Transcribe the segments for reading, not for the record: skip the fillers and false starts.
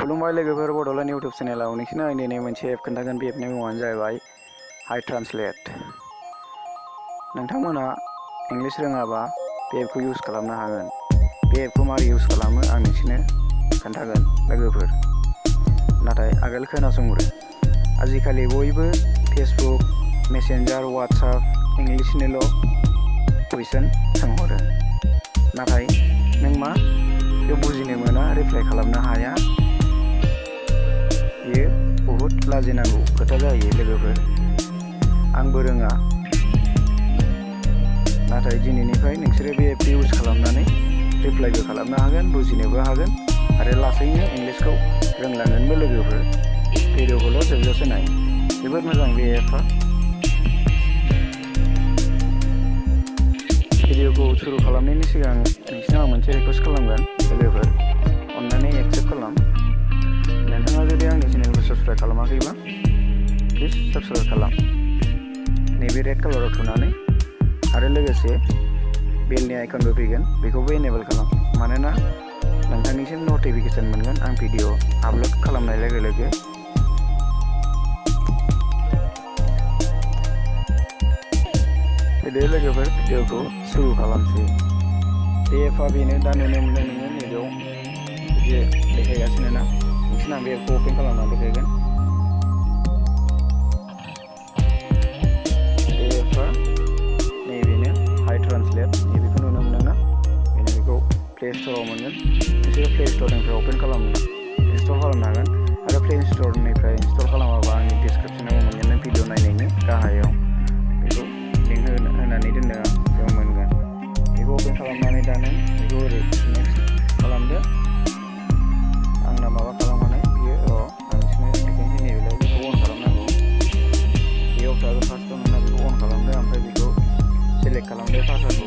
खुलुमबाय लोगोफोर, बड'लेण्ड इउटुब चेनेलाव नोंसिनो आं दिनै मोनसे एप खोन्थागोन। बे एपनि मुङानो जाहैबाय हाइ ट्रान्सलेट। नोंथांमोना इंलिश रोङाबा बे एपखौ इउज खालामनो हागोन। बे एपखौ मारै इउज खालामो आं नोंसिनो खोन्थागोन लोगोफोर। नाथाय आगोल खोनासंग्रो। आजिखालि बयबो फेसबुक, मेसेन्जार, वाट्सएप इंलिशनिल' कुइसन सोंहरो। नाथाय नों मा बेखौ बुजिनो मोना, रिप्लाइ खालामनो हाया। बेयो बहुद लाजिनांगौ खोथा जायो लोगोफोर। आंबो रोङा, नाथाय दिनैनिफ्राय नोंसोरो बे एपखौ इउज खालामनानै रिप्लाइबो खालामनो हागोन, बुजिनोबो हागोन आरो लासैनो इंलिशखौ रोंलांगोनबो लोगोफोर। भिडिअखौल' जोबजासे नाय, जोबोद मोजां बे एपआ। भिडिअखौ सुरु खालामनायनि सिगां नोंसिनाव आं मोनसे रिकुवेस्ट खालामगोन लोगोफोर, अन्नानै एक्सेप्ट खालाम। नोंथाङा जुदि आंनि चेनेलखौ साबस्क्राइब खालामाखैबा प्लिज साबस्क्राइब खालाम, नैबे रेड कालाराव थुनानै। आरो लोगोसे बेलनि आइकनबो फैगोन, बेखौबो एनेबल खालाम। मानोना नोंथांनिसिम नटिफिकेसन मोनगोन आं भिडिअ आपल'ड खालामनाय लोगो लोगो। फैदो लोगोफोर, भिडिअखौ सुरु खालामसै। बे एपआ बेनो, दा नुनो मोनदों नोङो नैबेयाव बिदि देखायगासिनो ना। नोंसिना बे एपखौ अपेन खालामनानै देखायगोन। बे एपआ नैबेनो हाइ ट्रान्सलेट, नैबेखौ नुनो मोनदों ना। बेनो, बेखौ प्ले स्ट'राव मोनगोन। नोंसोरो प्ले स्ट'रनिफ्राय अपेन खालामनो इनस्टल खालामनो हागोन। आरो प्ले स्ट'रनिफ्राय इनस्टल खालामाबा आंनि डिसक्रिपसनाव मोनगोन, नों भिडिअ नायनायनि गाहायाव बेखौ लिंक होनानै दोनदों आं, बेयाव मोनगोन। बेखौ अपेन खालामनानै दा नों बेखौ ओरै नेक्स्ट खालामदो। आंना माबा खालामखानाय बियो, आं नोंसिनो देखायनोसै। नैबेलाय बेखौ अन खालामनांगौ। बेयाव थागोन फार्स्टआव नोंना, बेखौ अन खालामदो। ओमफ्राय बेखौ सेलेक्ट खालामदो भाषाखौ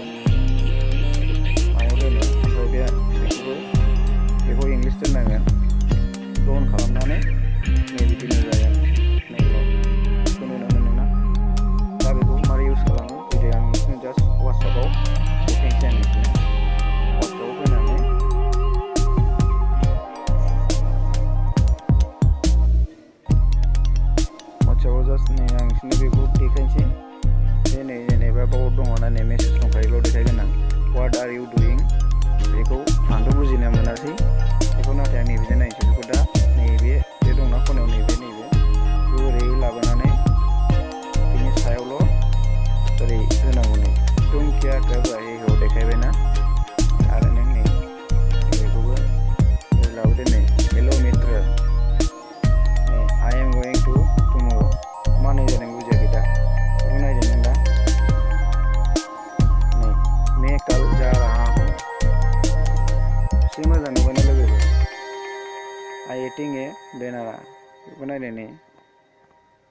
मायाव दोनो। ओमफ्राय बेखौ इंलिश दोननांगोन। बेखौ अन खालामनानै नैबिदिनो जागोन। नैबेयाव बेखौ नुनो मोनदोंना। दा बेखौ मारै इउज खालामो फैदो, आं नोंसिनो जास्ट वाट्सएपआव देखायनोसै। आं नोंसिनो वाट्सएपआव फैनानै वाट्सएपआव जास्ट नै आं नोंसिनो बेखौ देखायनोसै। बे नै जेनेबा बाव दङ ना, नै मेसेज दंखायो, बेयाव देखायगोन आं वाट आर इउ डुइं। बेखौ आंथ' बुजिनो मोनासै बेखौ, नाथाय आं नैबेजों नायनोसै। बेखौ दा नैबे दंना खनायाव, नैबे बेखौ ओरै लाबोनानै बिनि सायावल' ओरै होनांगौ। नै डोन्ट केयार हेयाव देखायबायना। आरो नों नै बेखौबो ओरै लाबोदो। नै हेल' मित्र, नै आइ एम गोइं टु टुमर'। मा नाय जादों बुजियाखै दा, बेखौ नायदो नों दा। नै मैं कल जा रहा हूँ। एसे मोजां नुबायना लोगोफोर। आई एटिंग ए बेनाना, बेखौ नायदो। नै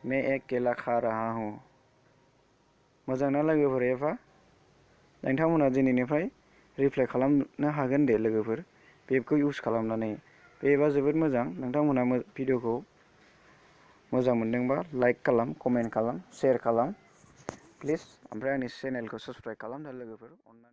मैं एक केला खा रहा हूँ। मोजां ना लोगोफोर एपआ। नोंथांमोना दिनैनिफ्राय रिप्लाइ खालामनो हागोन दे लोगोफोर, बे एपखौ इउज खालामनानै। बे एपआ जोबोद मोजां। नोंथांमोना भिडिअखौ मोजां मोनदोंबा लाइक खालाम, कमेन्ट खालाम, शेयार खालाम प्लिज। ओमफ्राय आंनि चेनेलखौ साबस्क्राइब खालाम दा लोगोफोर, अननानै।